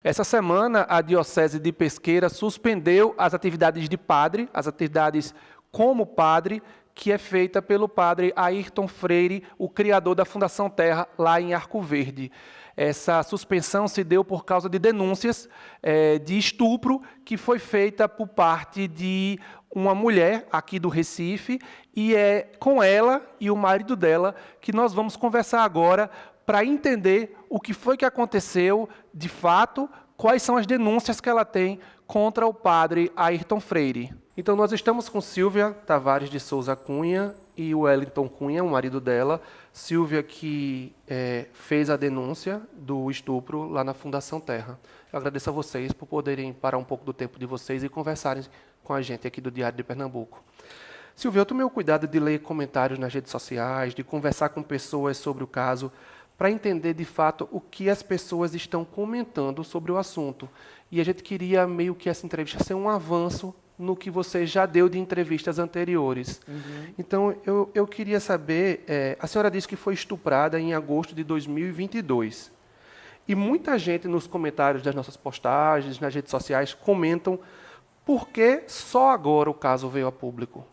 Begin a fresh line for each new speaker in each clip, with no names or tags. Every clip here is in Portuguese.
Essa semana, a Diocese de Pesqueira suspendeu as atividades de padre, as atividades como padre, que é feita pelo padre Ayrton Freire, o criador da Fundação Terra, lá em Arco Verde. Essa suspensão se deu por causa de denúncias de estupro que foi feita por parte de uma mulher aqui do Recife, e é com ela e o marido dela que nós vamos conversar agora para entender o que foi que aconteceu de fato, quais são as denúncias que ela tem contra o padre Ayrton Freire. Então, nós estamos com Silvia Tavares de Souza Cunha e o Wellington Cunha, o marido dela. Silvia, que fez a denúncia do estupro lá na Fundação Terra. Eu agradeço a vocês por poderem parar um pouco do tempo de vocês e conversarem com a gente aqui do Diário de Pernambuco. Silvia, eu tomei o cuidado de ler comentários nas redes sociais, de conversar com pessoas sobre o caso, para entender, de fato, o que as pessoas estão comentando sobre o assunto. E a gente queria meio que essa entrevista ser um avanço no que você já deu de entrevistas anteriores. Uhum. Então, eu queria saber, a senhora disse que foi estuprada em agosto de 2022. E muita gente nos comentários das nossas postagens, nas redes sociais, comentam por que só agora o caso veio a público.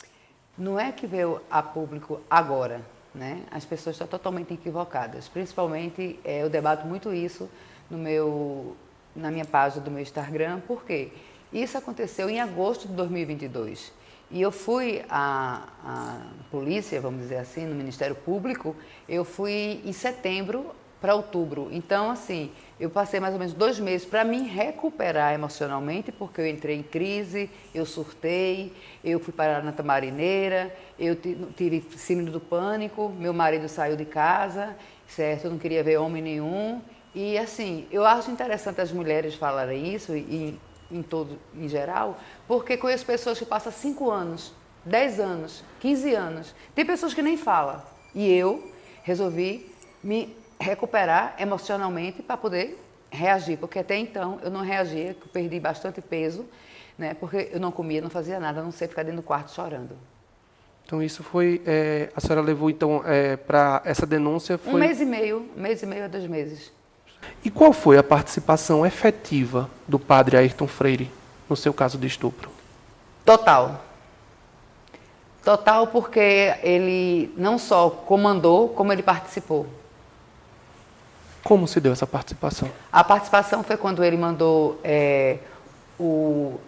Não é que veio a público agora, né? As pessoas estão totalmente equivocadas. Principalmente, eu debato muito isso na minha página do meu Instagram. Por quê? Isso aconteceu em agosto de 2022. E eu fui à polícia, vamos dizer assim, no Ministério Público, eu fui em setembro para outubro. Então, assim, eu passei mais ou menos 2 meses para me recuperar emocionalmente, porque eu entrei em crise, eu surtei, eu fui parar na Tamarineira, eu tive síndrome do pânico, meu marido saiu de casa, certo? Eu não queria ver homem nenhum. E, assim, eu acho interessante as mulheres falarem isso, em geral, porque conheço pessoas que passam 5 anos, 10 anos, 15 anos. Tem pessoas que nem falam. E eu resolvi me recuperar emocionalmente para poder reagir, porque até então eu não reagia, eu perdi bastante peso, né? Porque eu não comia, não fazia nada, a não ser ficar dentro do quarto chorando.
Então, isso foi... a senhora levou, então, para essa denúncia... Foi...
1 mês e meio a 2 meses.
E qual foi a participação efetiva do padre Ayrton Freire no seu caso de estupro?
Total. Total, porque ele não só comandou, como ele participou.
Como se deu essa participação?
A participação foi quando ele mandou o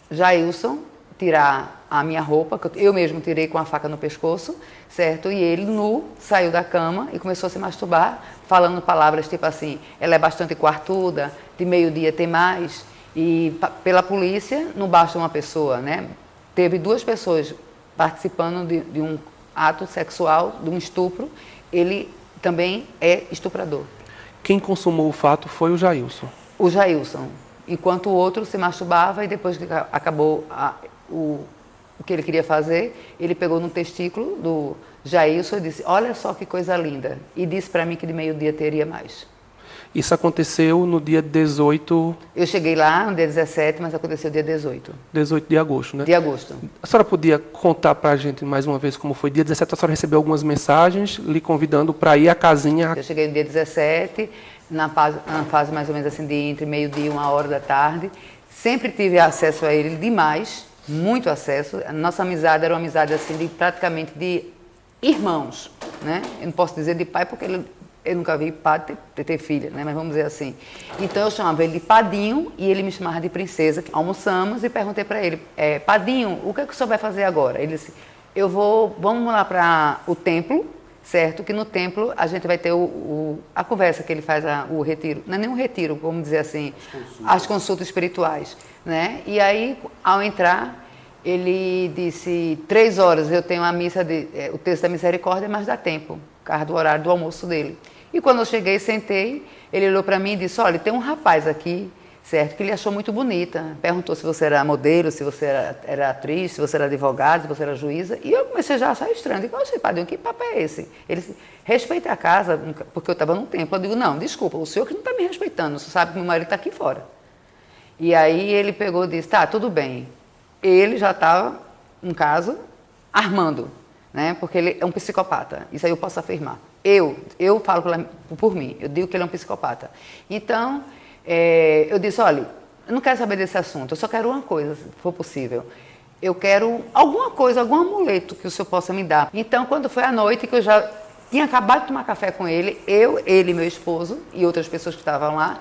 Jailson tirar a minha roupa, que eu mesmo tirei com a faca no pescoço, certo? E ele, nu, saiu da cama e começou a se masturbar, falando palavras tipo assim, ela é bastante quartuda, de meio-dia tem mais. E pela polícia, não basta uma pessoa, né? Teve 2 pessoas participando de um ato sexual, de um estupro. Ele também é estuprador.
Quem consumou o fato foi o Jailson.
O Jailson. Enquanto o outro se masturbava e depois que acabou o que ele queria fazer, ele pegou no testículo do Jailson e disse, olha só que coisa linda. E disse para mim que de meio-dia teria mais.
Isso aconteceu no dia 18...
Eu cheguei lá no dia 17, mas aconteceu dia 18.
18 de agosto, né?
De agosto.
A senhora podia contar para a gente mais uma vez como foi? Dia 17 a senhora recebeu algumas mensagens lhe convidando para ir à casinha.
Eu cheguei no dia 17, na fase mais ou menos assim de entre meio-dia e 1h da tarde. Sempre tive acesso a ele demais, muito acesso. A nossa amizade era uma amizade assim de praticamente de irmãos, né? Eu não posso dizer de pai porque eu nunca vi padre ter filha, né? Mas vamos dizer assim. Então eu chamava ele de Padinho e ele me chamava de Princesa. Almoçamos e perguntei para ele, Padinho, o que é que o senhor vai fazer agora? Ele disse, vamos lá para o templo, certo? Que no templo a gente vai ter a conversa que ele faz, o retiro. Não é nem um retiro, vamos dizer assim, as consultas espirituais, né? E aí, ao entrar, ele disse, 3 horas eu tenho a missa, o texto da misericórdia, mas dá tempo, por causa do horário do almoço dele. E quando eu cheguei, sentei, ele olhou para mim e disse, olha, tem um rapaz aqui, certo, que ele achou muito bonita. Perguntou se você era modelo, se você era atriz, se você era advogada, se você era juíza. E eu comecei já a achar estranho. Eu digo, Padrinho, que papo é esse? Ele disse, respeita a casa, porque eu estava num templo. Eu digo, não, desculpa, o senhor que não está me respeitando, você sabe que meu marido está aqui fora. E aí ele pegou e disse, tá, tudo bem. Ele já estava, no caso, armando, né? Porque ele é um psicopata. Isso aí eu posso afirmar. Eu falo por mim, eu digo que ele é um psicopata. Então, eu disse, olha, eu não quero saber desse assunto, eu só quero uma coisa, se for possível. Eu quero alguma coisa, algum amuleto que o senhor possa me dar. Então, quando foi à noite, que eu já tinha acabado de tomar café com ele, ele, meu esposo e outras pessoas que estavam lá,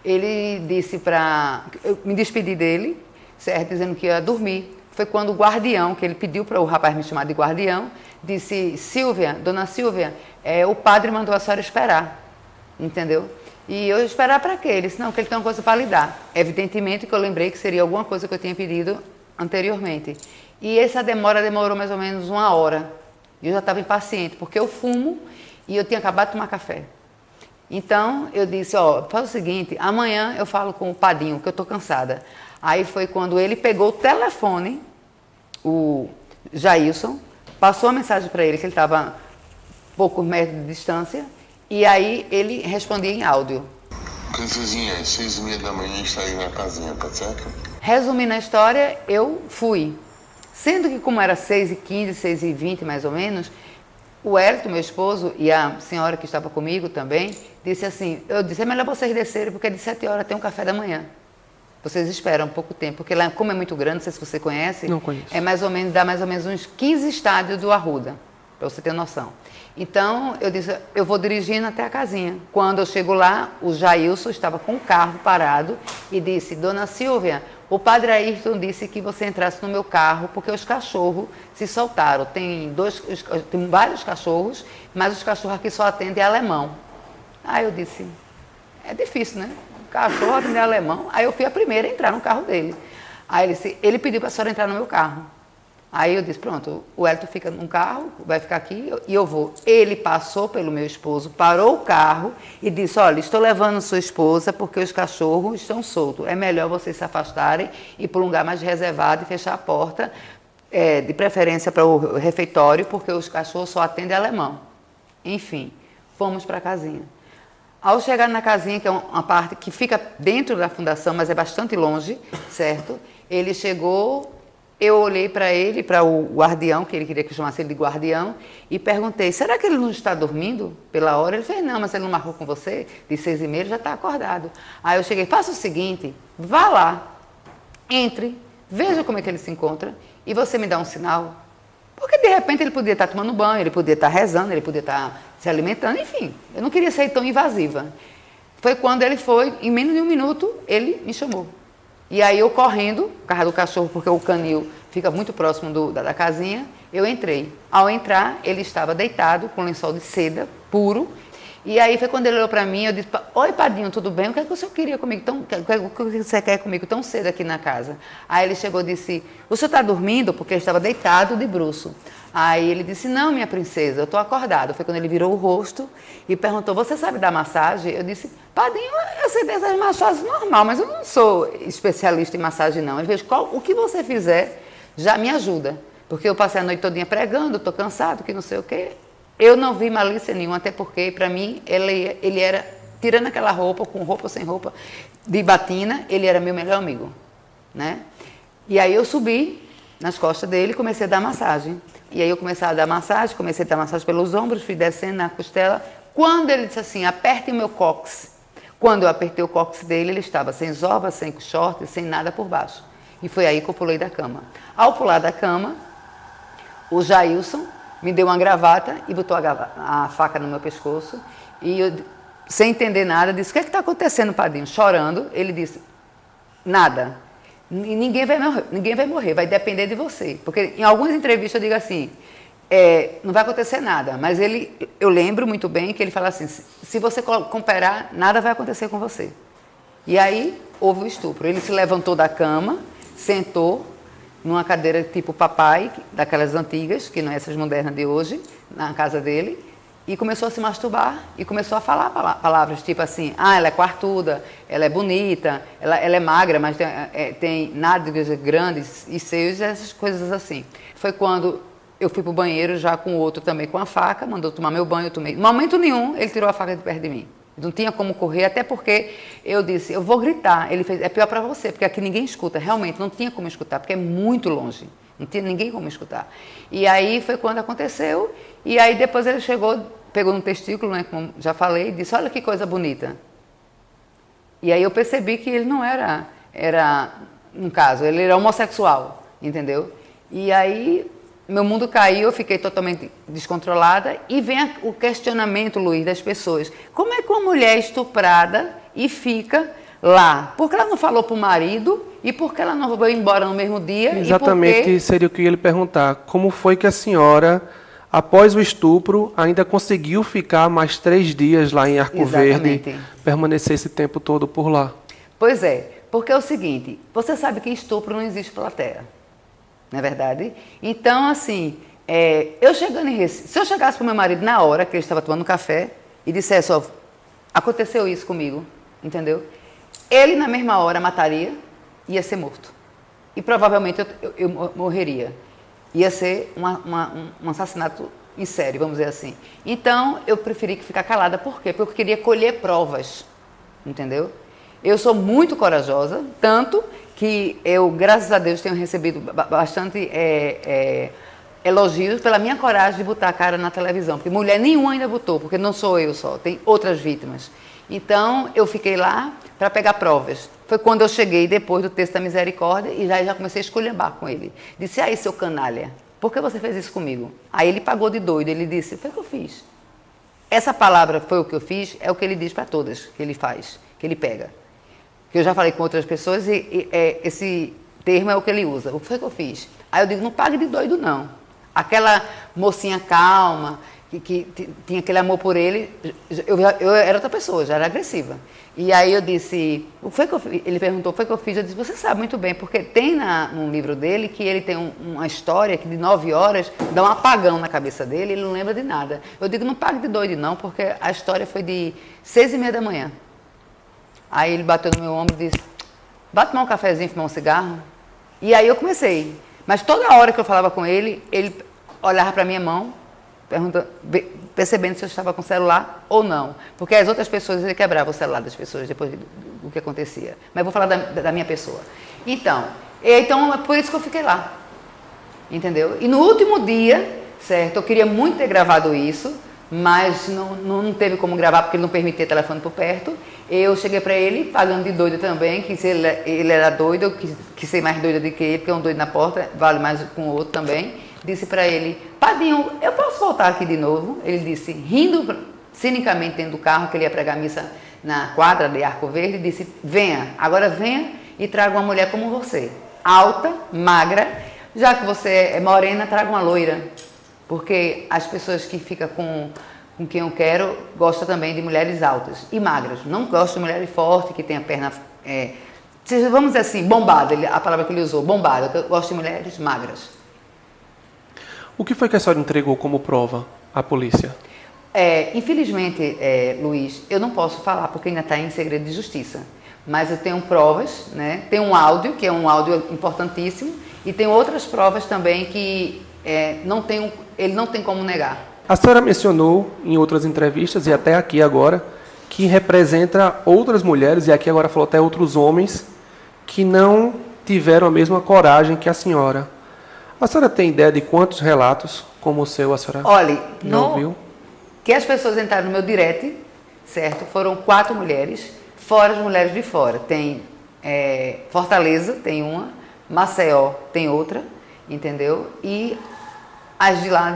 ele disse para... Eu me despedi dele, certo, dizendo que ia dormir. Foi quando o guardião, que ele pediu para o rapaz me chamar de guardião, disse, Silvia, dona Silvia, o padre mandou a senhora esperar, entendeu? E eu esperar para quê? Ele disse, não, que ele tem uma coisa para lhe dar. Evidentemente que eu lembrei que seria alguma coisa que eu tinha pedido anteriormente. E essa demora demorou mais ou menos 1 hora. E eu já estava impaciente, porque eu fumo e eu tinha acabado de tomar café. Então, eu disse, faz o seguinte, amanhã eu falo com o Padinho, que eu estou cansada. Aí foi quando ele pegou o telefone, o Jailson, passou a mensagem para ele, que ele estava poucos metros de distância, e aí ele respondia em áudio.
Princesinha, às 6h30 da manhã está aí na casinha, tá certo?
Resumindo a história, eu fui. Sendo que como era 6h15, 6h20 mais ou menos, o Hélito, meu esposo, e a senhora que estava comigo também, disse assim, eu disse, é melhor vocês descerem, porque de 7 horas tem um café da manhã. Vocês esperam um pouco tempo, porque lá, como é muito grande, não sei se você conhece,
Não conheço.
Dá mais ou menos uns 15 estádios do Arruda, para você ter noção. Então, eu disse, eu vou dirigindo até a casinha. Quando eu chego lá, o Jailson estava com o carro parado e disse, dona Silvia, o padre Ayrton disse que você entrasse no meu carro porque os cachorros se soltaram. Tem vários cachorros, mas os cachorros aqui só atendem alemão. Aí eu disse, é difícil, né? Cachorro atender alemão. Aí eu fui a primeira a entrar no carro dele. Aí ele pediu para a senhora entrar no meu carro. Aí eu disse, pronto, o Hélito fica num carro, vai ficar aqui e eu vou. Ele passou pelo meu esposo, parou o carro e disse, olha, estou levando sua esposa porque os cachorros estão soltos. É melhor vocês se afastarem e ir para um lugar mais reservado e fechar a porta, de preferência para o refeitório, porque os cachorros só atendem alemão. Enfim, fomos para a casinha. Ao chegar na casinha, que é uma parte que fica dentro da fundação, mas é bastante longe, certo? Ele chegou... Eu olhei para ele, para o guardião, que ele queria que eu chamasse ele de guardião, e perguntei, será que ele não está dormindo pela hora? Ele fez, não, mas ele não marcou com você? De 6h30 ele já está acordado. Aí eu cheguei, faça o seguinte, vá lá, entre, veja como é que ele se encontra, e você me dá um sinal. Porque de repente ele podia estar tomando banho, ele podia estar rezando, ele podia estar se alimentando, enfim. Eu não queria ser tão invasiva. Foi quando ele foi, em menos de 1 minuto, ele me chamou. E aí eu correndo, por causa do cachorro, porque o canil fica muito próximo da casinha, eu entrei. Ao entrar, ele estava deitado com lençol de seda, puro. E aí foi quando ele olhou para mim, eu disse, oi Padinho, tudo bem? O que é que o senhor queria comigo? O que você quer comigo tão cedo aqui na casa? Aí ele chegou e disse, o senhor está dormindo? Porque ele estava deitado de bruço. Aí ele disse, não, minha princesa, eu estou acordado. Foi quando ele virou o rosto e perguntou, você sabe dar massagem? Eu disse, Padinho, eu sei dessas massagens normal, mas eu não sou especialista em massagem, não. Ele fez, o que você fizer já me ajuda. Porque eu passei a noite todinha pregando, estou cansado, que não sei o quê. Eu não vi malícia nenhuma, até porque, para mim, ele era, tirando aquela roupa, com roupa ou sem roupa, de batina, ele era meu melhor amigo, né? E aí eu subi nas costas dele e comecei a dar massagem. E aí eu comecei a dar massagem pelos ombros, fui descendo na costela. Quando ele disse assim, aperte o meu cóccix. Quando eu apertei o cóccix dele, ele estava sem zorba, sem short, sem nada por baixo. E foi aí que eu pulei da cama. Ao pular da cama, o Jailson me deu uma gravata e botou a faca no meu pescoço. E eu, sem entender nada, disse, o que é que está acontecendo, Padinho? Chorando, ele disse, nada. Ninguém vai morrer, vai depender de você. Porque em algumas entrevistas eu digo assim, não vai acontecer nada. Mas eu lembro muito bem que ele fala assim, se você cooperar, nada vai acontecer com você. E aí houve o estupro. Ele se levantou da cama, sentou numa cadeira tipo papai, daquelas antigas, que não é essas modernas de hoje, na casa dele, e começou a se masturbar e começou a falar palavras tipo assim, ela é quartuda, ela é bonita, ela é magra, mas tem nádegas grandes e seios, essas coisas assim. Foi quando eu fui pro banheiro já com o outro também com a faca, mandou tomar meu banho, eu tomei. No momento nenhum, ele tirou a faca de perto de mim. Não tinha como correr, até porque eu disse, eu vou gritar. Ele fez, é pior para você, porque aqui ninguém escuta. Realmente, não tinha como escutar, porque é muito longe. Não tinha ninguém como escutar. E aí foi quando aconteceu, e aí depois ele chegou, pegou no testículo, né, como já falei, e disse, olha que coisa bonita. E aí eu percebi que ele não era, no caso, ele era homossexual, entendeu? E aí meu mundo caiu, eu fiquei totalmente descontrolada e vem o questionamento, Luiz, das pessoas. Como é que uma mulher é estuprada e fica lá? Por que ela não falou para o marido e por que ela não foi embora no mesmo dia?
Exatamente, seria o que eu ia lhe perguntar. Como foi que a senhora, após o estupro, ainda conseguiu ficar mais 3 dias lá em Arco Verde, permanecer esse tempo todo por lá?
Pois é, porque é o seguinte, você sabe que estupro não existe plateia, não é verdade? Então, assim, eu chegando em Recife, se eu chegasse para o meu marido na hora que ele estava tomando café e dissesse, ó, aconteceu isso comigo, entendeu? Ele, na mesma hora, mataria, ia ser morto. E provavelmente eu morreria. Ia ser um assassinato em série, vamos dizer assim. Então, eu preferi ficar calada. Por quê? Porque eu queria colher provas, entendeu? Eu sou muito corajosa, tanto que eu, graças a Deus, tenho recebido bastante elogios pela minha coragem de botar a cara na televisão. Porque mulher nenhuma ainda botou, porque não sou eu só, tem outras vítimas. Então, eu fiquei lá para pegar provas. Foi quando eu cheguei depois do texto da misericórdia e já comecei a esculhambar com ele. Disse, aí, seu canalha, por que você fez isso comigo? Aí ele pagou de doido, ele disse, foi o que eu fiz. Essa palavra, foi o que eu fiz, é o que ele diz para todas, que ele faz, que ele pega. Que eu já falei com outras pessoas e esse termo é o que ele usa. O que foi que eu fiz? Aí eu digo, não pague de doido, não. Aquela mocinha calma, que tinha aquele amor por ele, eu era outra pessoa, já era agressiva. E aí eu disse, o que foi que eu fiz? Ele perguntou, o que foi que eu fiz? Eu disse, você sabe muito bem, porque tem num livro dele que ele tem uma história que de 9 horas dá um apagão na cabeça dele, ele não lembra de nada. Eu digo, não pague de doido não, porque a história foi de 6h30 da manhã. Aí ele bateu no meu ombro e disse, vai tomar um cafezinho, fumar um cigarro? E aí eu comecei. Mas toda hora que eu falava com ele, ele olhava para a minha mão, percebendo se eu estava com o celular ou não. Porque as outras pessoas, ele quebrava o celular das pessoas depois do que acontecia. Mas vou falar da minha pessoa. Então, é por isso que eu fiquei lá. Entendeu? E no último dia, certo, eu queria muito ter gravado isso, mas não teve como gravar porque ele não permitia telefone por perto. Eu cheguei para ele, pagando de doido também, que se ele era doido, eu quis ser mais doida do que ele, porque um doido na porta vale mais com o outro também. Disse para ele, Padinho, eu posso voltar aqui de novo? Ele disse, rindo cinicamente dentro do carro, que ele ia pregar missa na quadra de Arco Verde, disse, agora venha e traga uma mulher como você, alta, magra, já que você é morena, traga uma loira, porque as pessoas que ficam com quem eu quero gostam também de mulheres altas e magras, não gostam de mulheres fortes, que tenham a perna, vamos dizer assim, bombada, a palavra que ele usou, bombada, eu gosto de mulheres magras.
O que foi que a senhora entregou como prova à polícia?
Infelizmente, Luiz, eu não posso falar porque ainda está em segredo de justiça. Mas eu tenho provas, né? Tem um áudio, que é um áudio importantíssimo, e tem outras provas também que ele não tem como negar.
A senhora mencionou em outras entrevistas, e até aqui agora, que representa outras mulheres, e aqui agora falou até outros homens, que não tiveram a mesma coragem que a senhora. A senhora tem ideia de quantos relatos como o seu a senhora ouviu?
Que as pessoas entraram no meu direct, certo? Foram 4 mulheres, fora as mulheres de fora. Tem Fortaleza, tem uma, Maceió tem outra, entendeu? E as de lá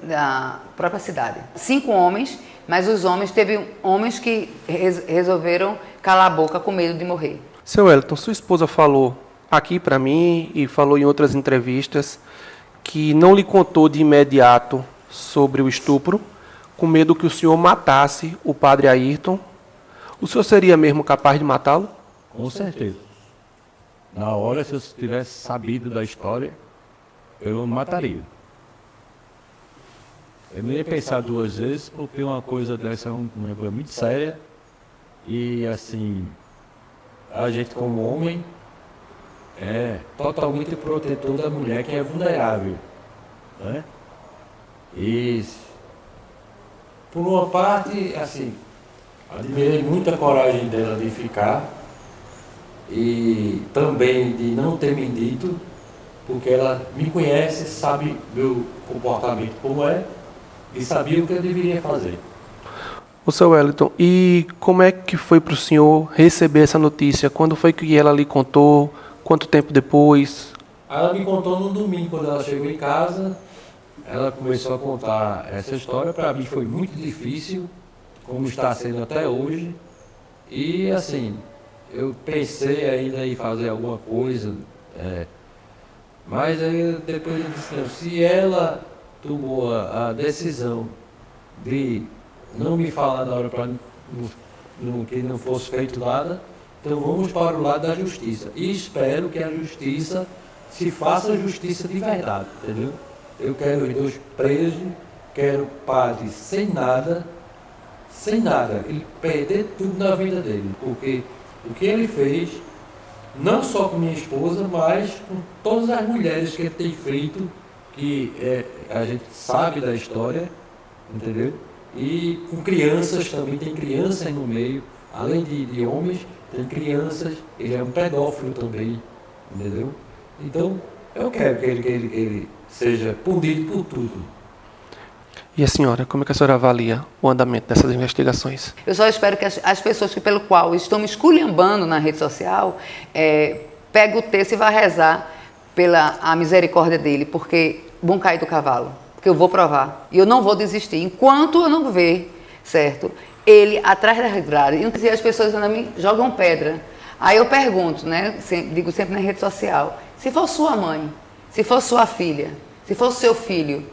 da própria cidade. 5 homens, mas os homens, teve homens que resolveram calar a boca com medo de morrer.
Seu Wellington, sua esposa falou aqui para mim e falou em outras entrevistas que não lhe contou de imediato sobre o estupro, com medo que o senhor matasse o padre Ayrton. O senhor seria mesmo capaz de matá-lo?
Com certeza. Na hora, se eu tivesse sabido da história, eu mataria. Eu não ia pensar 2 vezes, porque uma coisa dessa é uma coisa muito séria. E assim, a gente como homem é totalmente protetor da mulher que é vulnerável, né? E por uma parte, assim, admirei muito a coragem dela de ficar e também de não ter me dito, porque ela me conhece, sabe meu comportamento como é e sabia o que eu deveria fazer.
O seu Wellington, e como é que foi para o senhor receber essa notícia? Quando foi que ela lhe contou? Quanto tempo depois?
Ela me contou no domingo, quando ela chegou em casa, ela começou a contar essa história. Para mim foi muito difícil, como está sendo até hoje. E assim, eu pensei ainda em fazer alguma coisa, mas aí depois eu disse, não, se ela tomou a decisão de não me falar na hora para que não fosse feito nada, então vamos para o lado da justiça. E espero que a justiça se faça justiça de verdade, entendeu? Eu quero os dois presos, quero o padre sem nada, ele perder tudo na vida dele, porque o que ele fez, não só com minha esposa, mas com todas as mulheres que ele tem feito, que a gente sabe da história, entendeu? E com crianças também, tem crianças no meio, além de homens, tem crianças, ele é um pedófilo também, entendeu? Então, eu quero que ele seja punido por tudo.
E a senhora, como é que a senhora avalia o andamento dessas investigações?
Eu só espero que as pessoas que pelo qual estão me esculhambando na rede social, peguem o texto e vá rezar pela a misericórdia dele, porque vão cair do cavalo, porque eu vou provar. E eu não vou desistir, enquanto eu não ver, certo? Ele atrás das grades. E as pessoas ainda me jogam pedra. Aí eu pergunto, né? Digo sempre na rede social, se for sua mãe, se for sua filha, se for seu filho,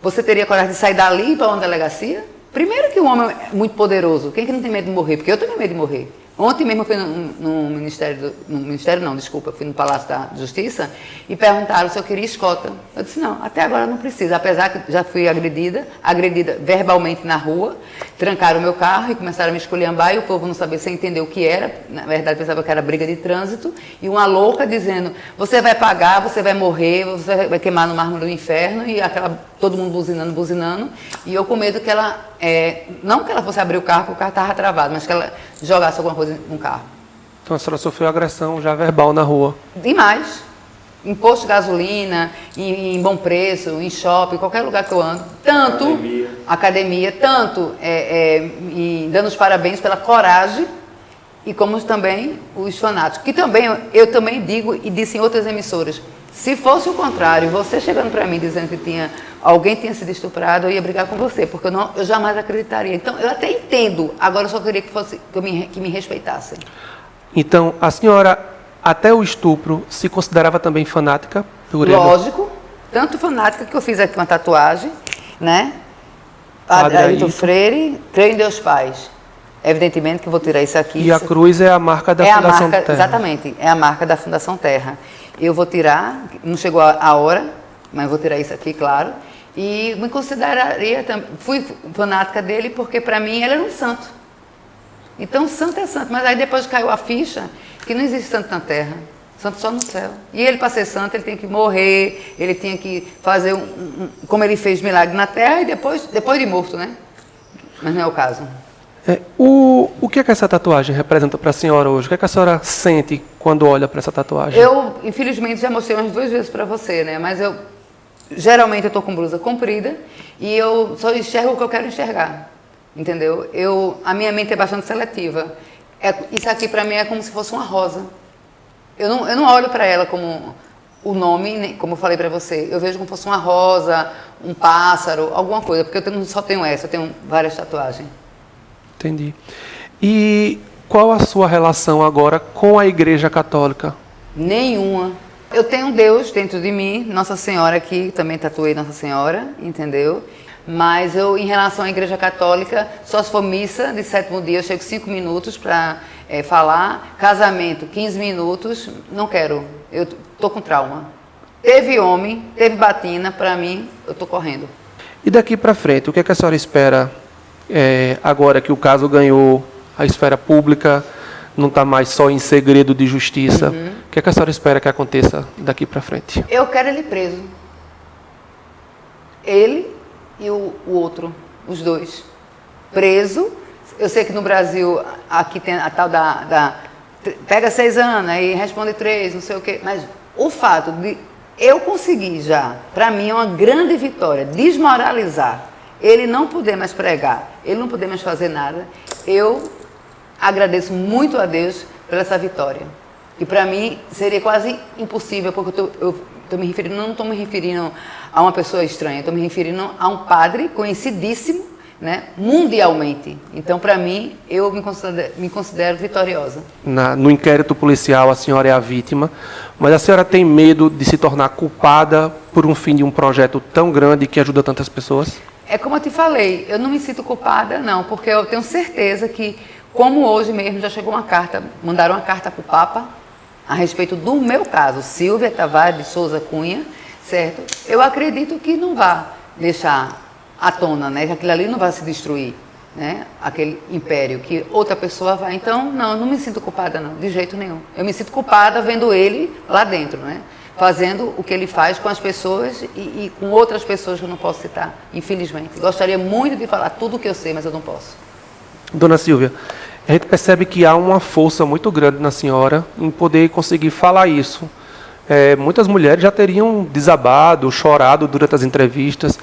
você teria coragem de sair dali para uma delegacia? Primeiro que o homem é muito poderoso. Quem que não tem medo de morrer? Porque eu tenho medo de morrer. Ontem mesmo eu fui no Ministério não, desculpa, fui no Palácio da Justiça e perguntaram se eu queria escolta. Eu disse, não, até agora não precisa, apesar que já fui agredida verbalmente na rua, trancaram o meu carro e começaram a me esculhambar e o povo não sabia sem entender o que era, na verdade pensava que era briga de trânsito, e uma louca dizendo, você vai pagar, você vai morrer, você vai queimar no mármore do inferno, e todo mundo buzinando, e eu com medo que ela, não que ela fosse abrir o carro, porque o carro estava travado, mas que ela jogasse alguma coisa no carro.
Então a senhora sofreu agressão já verbal na rua?
Demais. Em posto de gasolina, em Bom Preço, em shopping, qualquer lugar que eu ando. Tanto, academia tanto e dando os parabéns pela coragem, e como também os fanáticos. Que também, eu também digo e disse em outras emissoras, se fosse o contrário, você chegando para mim dizendo que alguém tinha sido estuprado, eu ia brigar com você, porque eu jamais acreditaria. Então, eu até entendo, agora eu só queria que me respeitassem.
Então, a senhora, até o estupro, se considerava também fanática?
Lógico, tanto fanática que eu fiz aqui uma tatuagem, né? Padre Ailton Freire, creio em Deus Pai. Evidentemente que eu vou tirar isso aqui.
E a cruz é a marca da Fundação Terra.
Exatamente, é a marca da Fundação Terra. Eu vou tirar, não chegou a hora, mas vou tirar isso aqui, claro. E me consideraria, fui fanática dele porque para mim ele era um santo. Então santo é santo, mas aí depois caiu a ficha que não existe santo na terra, santo só no céu. E ele para ser santo ele tem que morrer, ele tinha que fazer como ele fez milagre na terra e depois de morto, né? Mas não é o caso.
O que é que essa tatuagem representa para a senhora hoje? O que é que a senhora sente quando olha para essa tatuagem?
Eu, infelizmente, já mostrei umas 2 vezes para você, né? Mas geralmente eu estou com blusa comprida e eu só enxergo o que eu quero enxergar, entendeu? A minha mente é bastante seletiva. Isso aqui para mim é como se fosse uma rosa. Eu não olho para ela como o nome, como eu falei para você. Eu vejo como se fosse uma rosa, um pássaro, alguma coisa, porque eu não só tenho essa, eu tenho várias tatuagens.
Entendi. E qual a sua relação agora com a Igreja Católica?
Nenhuma. Eu tenho Deus dentro de mim, Nossa Senhora aqui, também tatuei Nossa Senhora, entendeu? Mas eu, em relação à Igreja Católica, só se for missa de 7º dia, eu chego 5 minutos para falar. Casamento, 15 minutos, não quero. Eu estou com trauma. Teve homem, teve batina, para mim, eu estou correndo.
E daqui para frente, o que é que a senhora espera agora que o caso ganhou a esfera pública, não está mais só em segredo de justiça? O que é que a senhora espera que aconteça daqui para frente?
Eu quero ele preso. Ele e o outro, os dois. Preso. Eu sei que no Brasil, aqui tem a tal pega 6 anos, aí responde 3, não sei o quê. Mas o fato de eu conseguir já, para mim é uma grande vitória, desmoralizar, ele não poder mais pregar, ele não poder mais fazer nada, eu agradeço muito a Deus por essa vitória. Que para mim seria quase impossível, porque eu tô me referindo, não estou me referindo a uma pessoa estranha, estou me referindo a um padre conhecidíssimo, né, mundialmente. Então, para mim, eu me considero vitoriosa.
No inquérito policial, a senhora é a vítima, mas a senhora tem medo de se tornar culpada por um fim de um projeto tão grande que ajuda tantas pessoas?
É como eu te falei, eu não me sinto culpada, não, porque eu tenho certeza que, como hoje mesmo já chegou uma carta, mandaram uma carta para o Papa a respeito do meu caso, Silvia Tavares de Souza Cunha, certo? Eu acredito que não vai deixar à tona, né? Que aquilo ali não vai se destruir, né? Aquele império, que outra pessoa vai. Então, não, eu não me sinto culpada, não, de jeito nenhum. Eu me sinto culpada vendo ele lá dentro, né? Fazendo o que ele faz com as pessoas e com outras pessoas que eu não posso citar, infelizmente. Gostaria muito de falar tudo o que eu sei, mas eu não posso.
Dona Silvia, a gente percebe que há uma força muito grande na senhora em poder conseguir falar isso. Muitas mulheres já teriam desabado, chorado durante as entrevistas,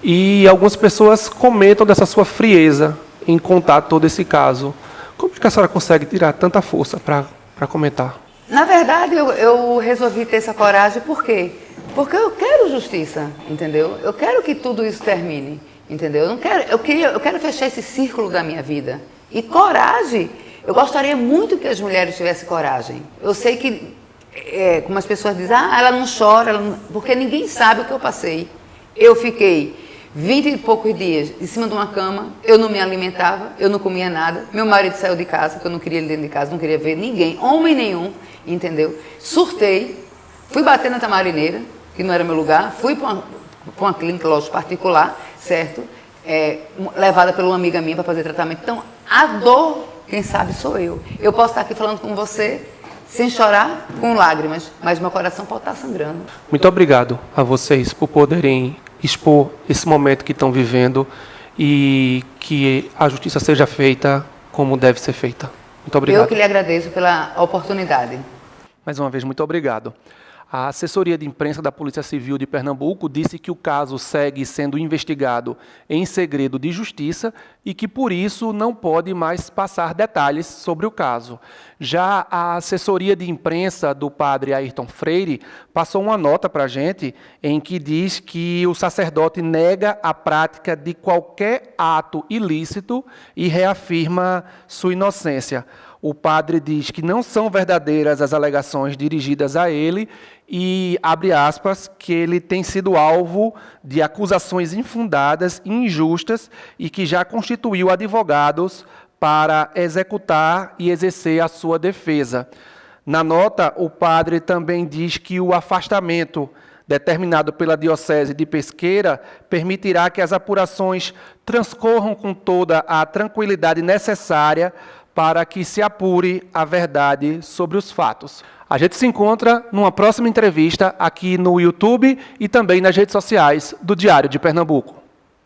e algumas pessoas comentam dessa sua frieza em contar todo esse caso. Como é que a senhora consegue tirar tanta força para comentar?
Na verdade, eu resolvi ter essa coragem, por quê? Porque eu quero justiça, entendeu? Eu quero que tudo isso termine, entendeu? Eu quero fechar esse círculo da minha vida. E coragem, eu gostaria muito que as mulheres tivessem coragem. Eu sei que, como as pessoas dizem, ela não chora, porque ninguém sabe o que eu passei. Eu fiquei 20 e poucos dias em cima de uma cama, eu não me alimentava, eu não comia nada. Meu marido saiu de casa, porque eu não queria ele dentro de casa, não queria ver ninguém, homem nenhum, entendeu? Surtei, fui bater na Tamarineira, que não era meu lugar, fui para uma clínica, lógico, particular, certo? Levada por uma amiga minha para fazer tratamento. Então, a dor, quem sabe, sou eu. Eu posso estar aqui falando com você sem chorar, com lágrimas, mas meu coração pode estar sangrando.
Muito obrigado a vocês por poderem expor esse momento que estão vivendo e que a justiça seja feita como deve ser feita. Muito obrigado.
Eu que lhe agradeço pela oportunidade.
Mais uma vez, muito obrigado. A assessoria de imprensa da Polícia Civil de Pernambuco disse que o caso segue sendo investigado em segredo de justiça e que, por isso, não pode mais passar detalhes sobre o caso. Já a assessoria de imprensa do padre Ayrton Freire passou uma nota para a gente em que diz que o sacerdote nega a prática de qualquer ato ilícito e reafirma sua inocência. O padre diz que não são verdadeiras as alegações dirigidas a ele e, abre aspas, que ele tem sido alvo de acusações infundadas e injustas e que já constituiu advogados para executar e exercer a sua defesa. Na nota, o padre também diz que o afastamento determinado pela Diocese de Pesqueira permitirá que as apurações transcorram com toda a tranquilidade necessária para que se apure a verdade sobre os fatos. A gente se encontra numa próxima entrevista aqui no YouTube e também nas redes sociais do Diário de Pernambuco.